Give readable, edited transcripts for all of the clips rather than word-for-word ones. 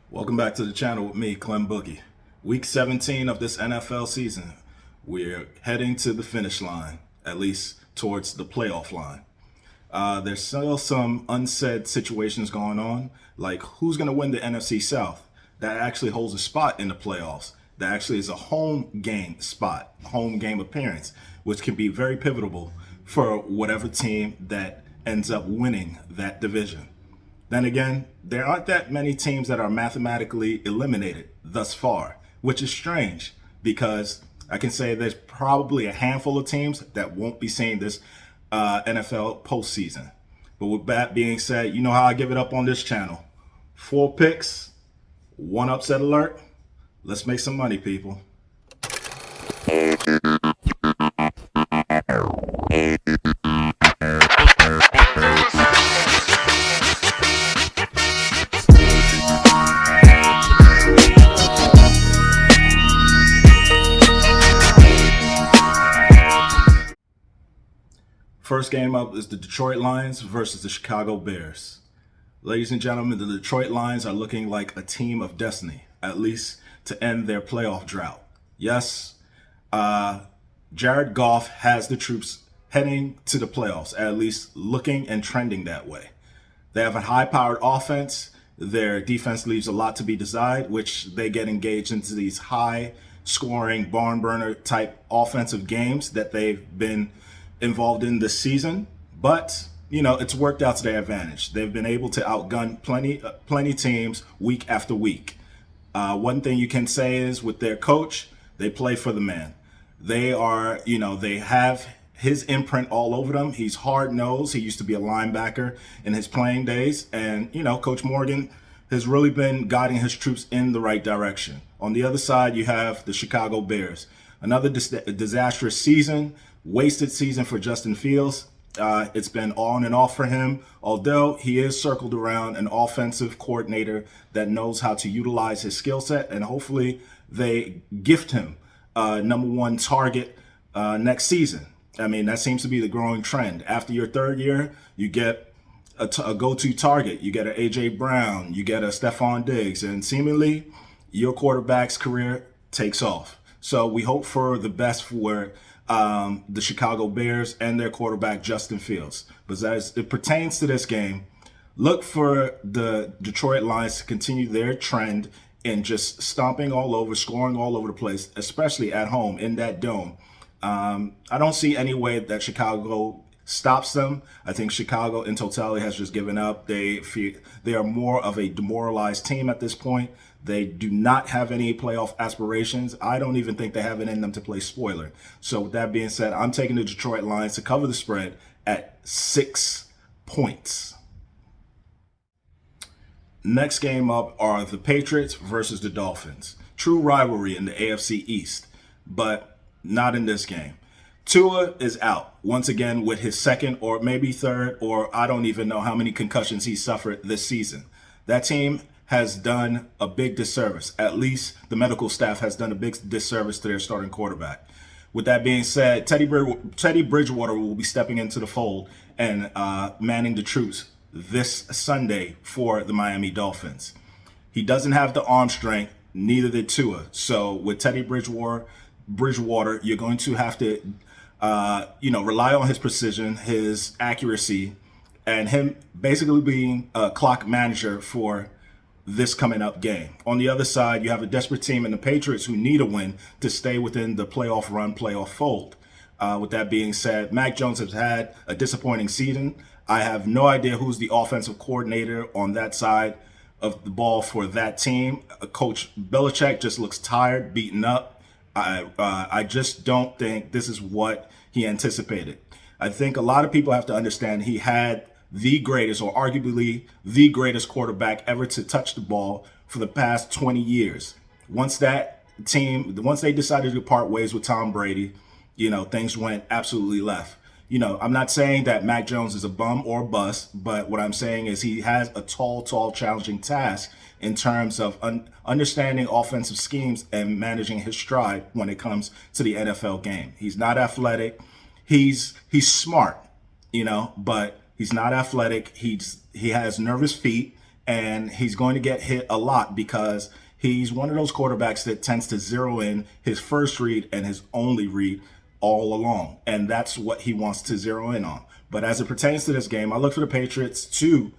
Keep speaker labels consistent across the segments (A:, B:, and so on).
A: Welcome back to the channel with me, Clem Boogie. Week 17 of this NFL season. We're heading to the finish line, at least towards the playoff line. There's still some unsaid situations going on, like who's going to win the NFC South. That actually holds a spot in the playoffs. That actually is a home game spot, home game appearance, which can be very pivotal for whatever team that ends up winning that division. Then again, there aren't that many teams that are mathematically eliminated thus far, which is strange because I can say there's probably a handful of teams that won't be seeing this NFL postseason. But with that being said, you know how I give it up on this channel. 4 picks, 1 upset alert. Let's make some money, people. First game up is the Detroit Lions versus the Chicago Bears. Ladies and gentlemen, the Detroit Lions are looking like a team of destiny, at least to end their playoff drought. Yes, Jared Goff has the troops heading to the playoffs, at least looking and trending that way. They have a high-powered offense. Their defense leaves a lot to be desired, which they get engaged into these high-scoring, barn-burner type offensive games that they've been involved in this season, but it's worked out to their advantage. They've been able to outgun plenty teams week after week. One thing you can say is with their coach, they play for the man. They are, they have his imprint all over them. He's hard-nosed. He used to be a linebacker in his playing days, and Coach Morgan has really been guiding his troops in the right direction. On the other side, you have the Chicago Bears. Another disastrous season. Wasted season for Justin Fields. It's been on and off for him, although he is circled around an offensive coordinator that knows how to utilize his skill set, and hopefully they gift him #1 target next season. I mean, that seems to be the growing trend. After your third year, you get a go-to target. You get an A.J. Brown, you get a Stephon Diggs, and seemingly your quarterback's career takes off. So we hope for the best for the Chicago Bears and their quarterback, Justin Fields. But as it pertains to this game, look for the Detroit Lions to continue their trend in just stomping all over, scoring all over the place, especially at home in that dome. I don't see any way that Chicago stops them. I think Chicago in totality has just given up. They are more of a demoralized team at this point. They do not have any playoff aspirations. I don't even think they have it in them to play spoiler. So with that being said, I'm taking the Detroit Lions to cover the spread at 6 points. Next game up are the Patriots versus the Dolphins. True rivalry in the AFC East, but not in this game. Tua is out once again with his second or maybe third, or I don't even know how many concussions he suffered this season. That team has done a big disservice. At least the medical staff has done a big disservice to their starting quarterback. With that being said, Teddy Bridgewater will be stepping into the fold and manning the troops this Sunday for the Miami Dolphins. He doesn't have the arm strength, neither did Tua. So with Teddy Bridgewater, you're going to have to rely on his precision, his accuracy, and him basically being a clock manager for this coming up game. On the other side, you have a desperate team in the Patriots who need a win to stay within the playoff run, playoff fold. With that being said, Mac Jones has had a disappointing season. I have no idea who's the offensive coordinator on that side of the ball for that team. Coach Belichick just looks tired, beaten up. I just don't think this is what he anticipated. I think a lot of people have to understand he had the greatest, or arguably the greatest quarterback ever to touch the ball for the past 20 years. Once they decided to part ways with Tom Brady, things went absolutely left. I'm not saying that Mac Jones is a bum or a bust, but what I'm saying is he has a tall, challenging task in terms of understanding offensive schemes and managing his stride when it comes to the NFL game. He's not athletic. He's smart, but he's not athletic. He has nervous feet, and he's going to get hit a lot because he's one of those quarterbacks that tends to zero in his first read and his only read all along. And that's what he wants to zero in on. But as it pertains to this game, I look for the Patriots to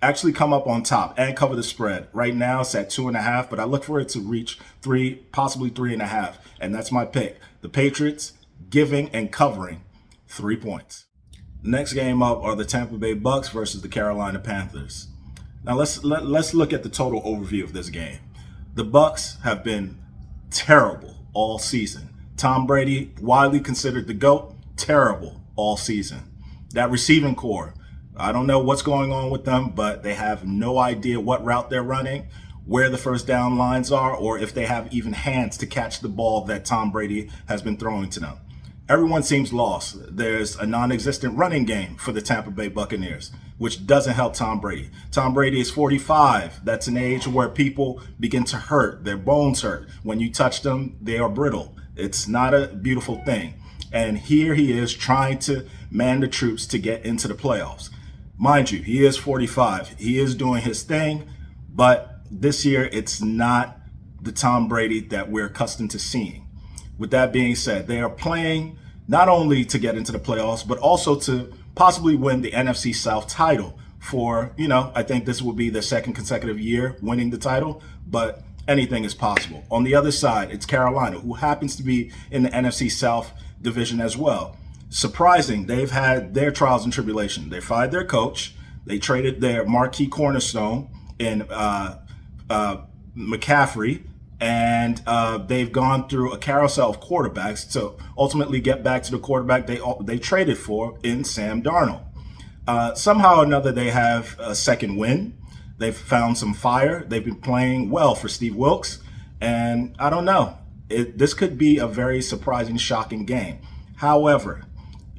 A: actually come up on top and cover the spread. Right now it's at 2.5, but I look for it to reach 3, possibly 3.5. And that's my pick. The Patriots giving and covering 3 points. Next game up are the Tampa Bay Bucks versus the Carolina Panthers. Now let's look at the total overview of this game. The Bucks have been terrible all season. Tom Brady, widely considered the GOAT, terrible all season. That receiving core, I don't know what's going on with them, but they have no idea what route they're running, where the first down lines are, or if they have even hands to catch the ball that Tom Brady has been throwing to them. Everyone seems lost. There's a non-existent running game for the Tampa Bay Buccaneers, which doesn't help Tom Brady. Tom Brady is 45. That's an age where people begin to hurt. Their bones hurt. When you touch them, they are brittle. It's not a beautiful thing. And here he is trying to man the troops to get into the playoffs. Mind you, he is 45. He is doing his thing, but this year it's not the Tom Brady that we're accustomed to seeing. With that being said, they are playing not only to get into the playoffs, but also to possibly win the NFC South title for, I think this will be their second consecutive year winning the title, but anything is possible. On the other side, it's Carolina, who happens to be in the NFC South division as well. Surprising, they've had their trials and tribulation. They fired their coach. They traded their marquee cornerstone in McCaffrey. And they've gone through a carousel of quarterbacks to ultimately get back to the quarterback they traded for in Sam Darnold. Somehow or another, they have a second win. They've found some fire. They've been playing well for Steve Wilks. And I don't know. This could be a very surprising, shocking game. However,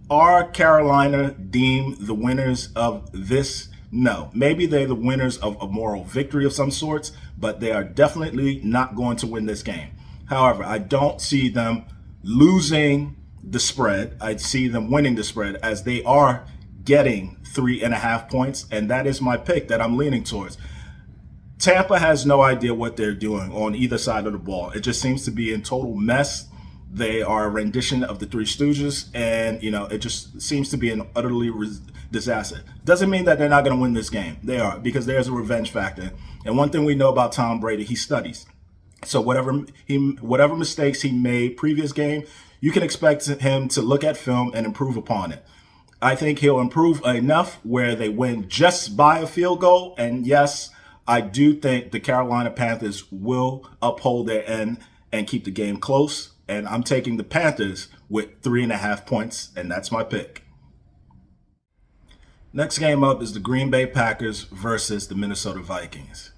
A: are Carolina deemed the winners of this? No. Maybe they're the winners of a moral victory of some sorts, but they are definitely not going to win this game. However, I don't see them losing the spread. I see them winning the spread as they are getting 3.5 points, and that is my pick that I'm leaning towards. Tampa has no idea what they're doing on either side of the ball. It just seems to be in total mess. They are a rendition of the Three Stooges, and it just seems to be an utterly disaster. Doesn't mean that they're not going to win this game. They are, because there's a revenge factor. And one thing we know about Tom Brady, he studies. So whatever mistakes he made previous game, you can expect him to look at film and improve upon it. I think he'll improve enough where they win just by a field goal. And yes, I do think the Carolina Panthers will uphold their end and keep the game close. And I'm taking the Panthers with 3.5 points, and that's my pick. Next game up is the Green Bay Packers versus the Minnesota Vikings.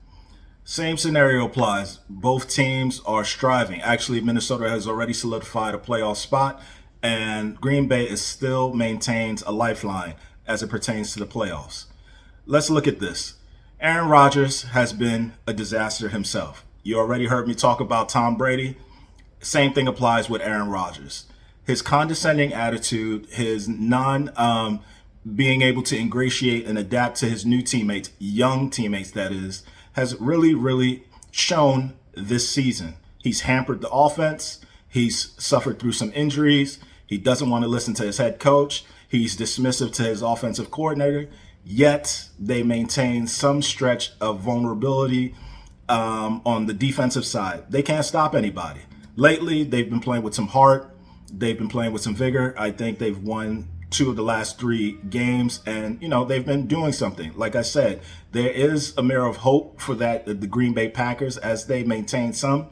A: Same scenario applies. Both teams are striving. Actually, Minnesota has already solidified a playoff spot, and Green Bay still maintains a lifeline as it pertains to the playoffs. Let's look at this. Aaron Rodgers has been a disaster himself. You already heard me talk about Tom Brady. Same thing applies with Aaron Rodgers. His condescending attitude, his being able to ingratiate and adapt to his new teammates, young teammates that is, has really, really shown this season. He's hampered the offense. He's suffered through some injuries. He doesn't want to listen to his head coach. He's dismissive to his offensive coordinator. Yet they maintain some stretch of vulnerability on the defensive side. They can't stop anybody. Lately, they've been playing with some heart. They've been playing with some vigor. I think they've won 2 of the last 3 games, and they've been doing something. Like I said, there is a mirror of hope for the Green Bay Packers as they maintain some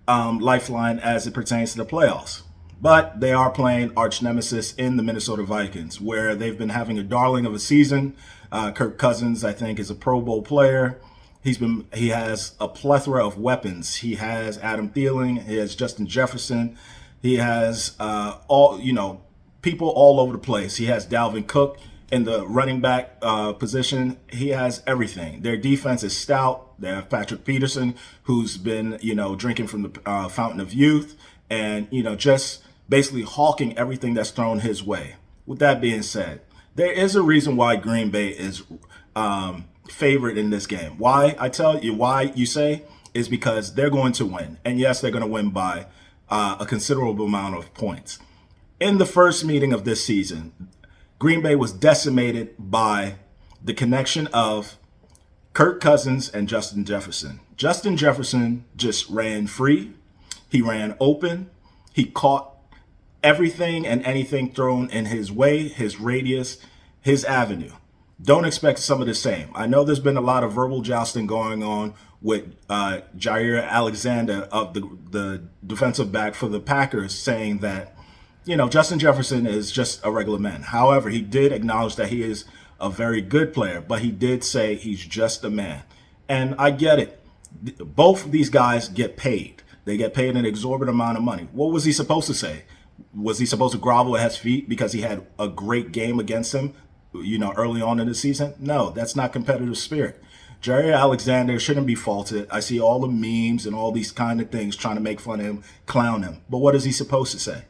A: lifeline as it pertains to the playoffs. But they are playing arch nemesis in the Minnesota Vikings, where they've been having a darling of a season. Kirk Cousins, I think, is a Pro Bowl player. He has a plethora of weapons. He has Adam Thielen. He has Justin Jefferson. He has people all over the place. He has Dalvin Cook in the running back position. He has everything. Their defense is stout. They have Patrick Peterson, who's been drinking from the fountain of youth, and just basically hawking everything that's thrown his way. With that being said, there is a reason why Green Bay is favorite in this game. Why? I tell you why you say is because they're going to win. And yes, they're going to win by a considerable amount of points. In the first meeting of this season, Green Bay was decimated by the connection of Kirk Cousins and Justin Jefferson. Justin Jefferson just ran free. He ran open. He caught everything and anything thrown in his way, his radius, his avenue. Don't expect some of the same. I know there's been a lot of verbal jousting going on with Jaire Alexander of the defensive back for the Packers saying that, Justin Jefferson is just a regular man. However, he did acknowledge that he is a very good player, but he did say he's just a man. And I get it. Both of these guys get paid. They get paid an exorbitant amount of money. What was he supposed to say? Was he supposed to grovel at his feet because he had a great game against him, early on in the season? No, that's not competitive spirit. Jaire Alexander shouldn't be faulted. I see all the memes and all these kind of things trying to make fun of him, clown him. But what is he supposed to say?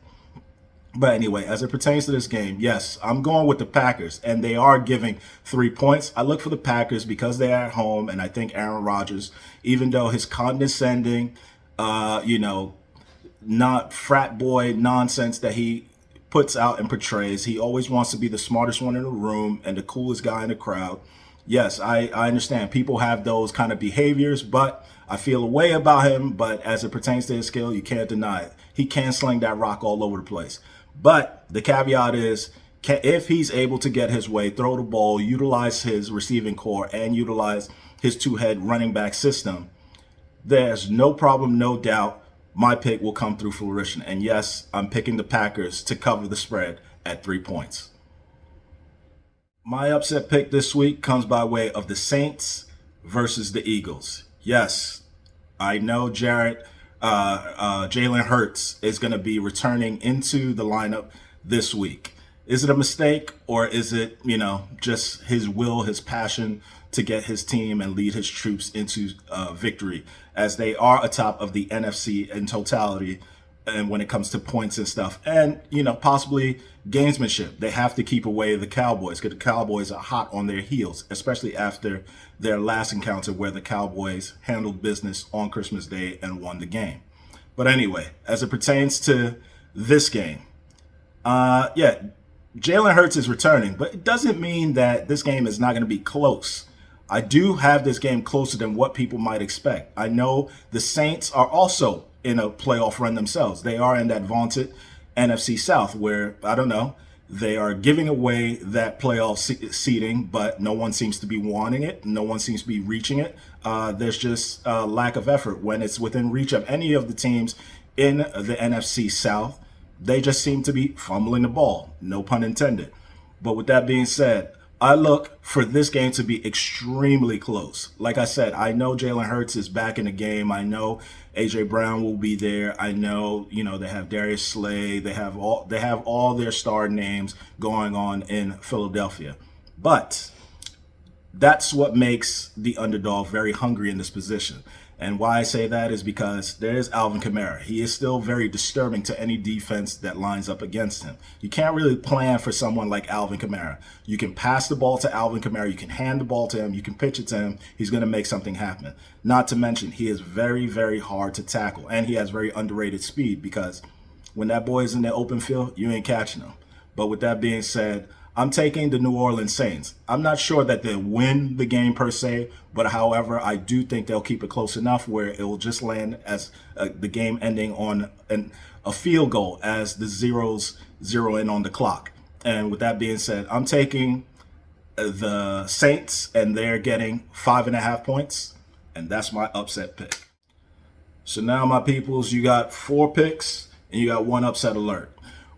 A: But anyway, as it pertains to this game, yes, I'm going with the Packers, and they are giving 3 points. I look for the Packers because they're at home, and I think Aaron Rodgers, even though his condescending, not frat boy nonsense that he puts out and portrays, he always wants to be the smartest one in the room and the coolest guy in the crowd. Yes, I understand people have those kind of behaviors, but I feel a way about him. But as it pertains to his skill, you can't deny it. He can sling that rock all over the place. But the caveat is, if he's able to get his way, throw the ball, utilize his receiving core, and utilize his two-head running back system, there's no problem, no doubt, my pick will come through fruition. And yes, I'm picking the Packers to cover the spread at 3 points. My upset pick this week comes by way of the Saints versus the Eagles. Yes, I know Jalen Hurts is going to be returning into the lineup this week. Is it a mistake, or is it, just his will, his passion to get his team and lead his troops into victory, as they are atop of the NFC in totality, and when it comes to points and stuff, and possibly gamesmanship? They have to keep away the Cowboys because the Cowboys are hot on their heels, especially after their last encounter where the Cowboys handled business on Christmas Day and won the game. But anyway, as it pertains to this game, Jalen Hurts is returning, but it doesn't mean that this game is not going to be close. I do have this game closer than what people might expect. I know the Saints are also in a playoff run themselves. They are in that vaunted NFC South where, they are giving away that playoff seeding, but no one seems to be wanting it. No one seems to be reaching it. There's just a lack of effort when it's within reach of any of the teams in the NFC South. They just seem to be fumbling the ball, no pun intended. But with that being said, I look for this game to be extremely close. Like I said, I know Jalen Hurts is back in the game. I know A.J. Brown will be there. I know, they have Darius Slay. They have all their star names going on in Philadelphia. But that's what makes the underdog very hungry in this position. And why I say that is because there's Alvin Kamara. He is still very disturbing to any defense that lines up against him. You can't really plan for someone like Alvin Kamara. You can pass the ball to Alvin Kamara. You can hand the ball to him. You can pitch it to him. He's going to make something happen. Not to mention, he is very, very hard to tackle. And he has very underrated speed because when that boy is in the open field, you ain't catching him. But with that being said, I'm taking the New Orleans Saints. I'm not sure that they'll win the game per se, but however, I do think they'll keep it close enough where it will just land as the game ending on a field goal as the zeros zero in on the clock. And with that being said, I'm taking the Saints, and they're getting 5.5 points, and that's my upset pick. So now, my peoples, you got 4 picks, and you got 1 upset alert.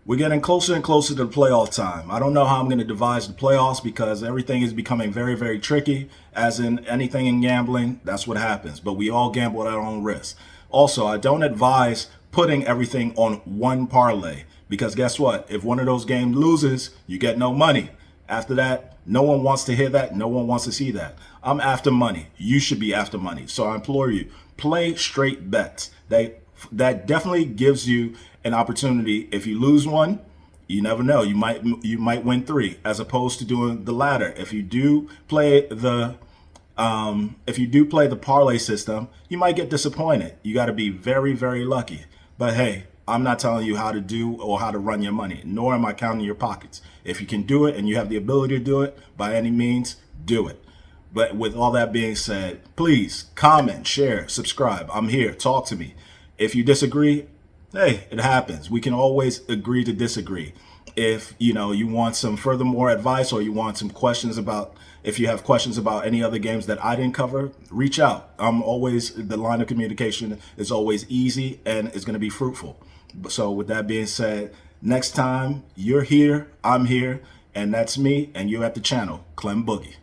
A: We're getting closer and closer to the playoff time. I don't know how I'm going to devise the playoffs because everything is becoming very, very tricky. As in anything in gambling, that's what happens. But we all gamble at our own risk. Also, I don't advise putting everything on one parlay because guess what? If one of those games loses, you get no money. After that, no one wants to hear that. No one wants to see that. I'm after money. You should be after money. So I implore you, play straight bets. That definitely gives you an opportunity. If you lose one, you never know. You might win 3, as opposed to doing the latter. If you do play the If you do play the parlay system, you might get disappointed. You got to be very, very lucky. But hey, I'm not telling you how to do or how to run your money, nor am I counting your pockets. If you can do it and you have the ability to do it, by any means, do it. But with all that being said, please comment, share, subscribe. I'm here. Talk to me. If you disagree, hey, it happens. We can always agree to disagree. If you want some furthermore advice, or you want some questions about, if you have questions about any other games that I didn't cover, reach out. The line of communication is always easy and it's going to be fruitful. So with that being said, next time you're here, I'm here, and that's me, and you're at the channel, Clem Boogie.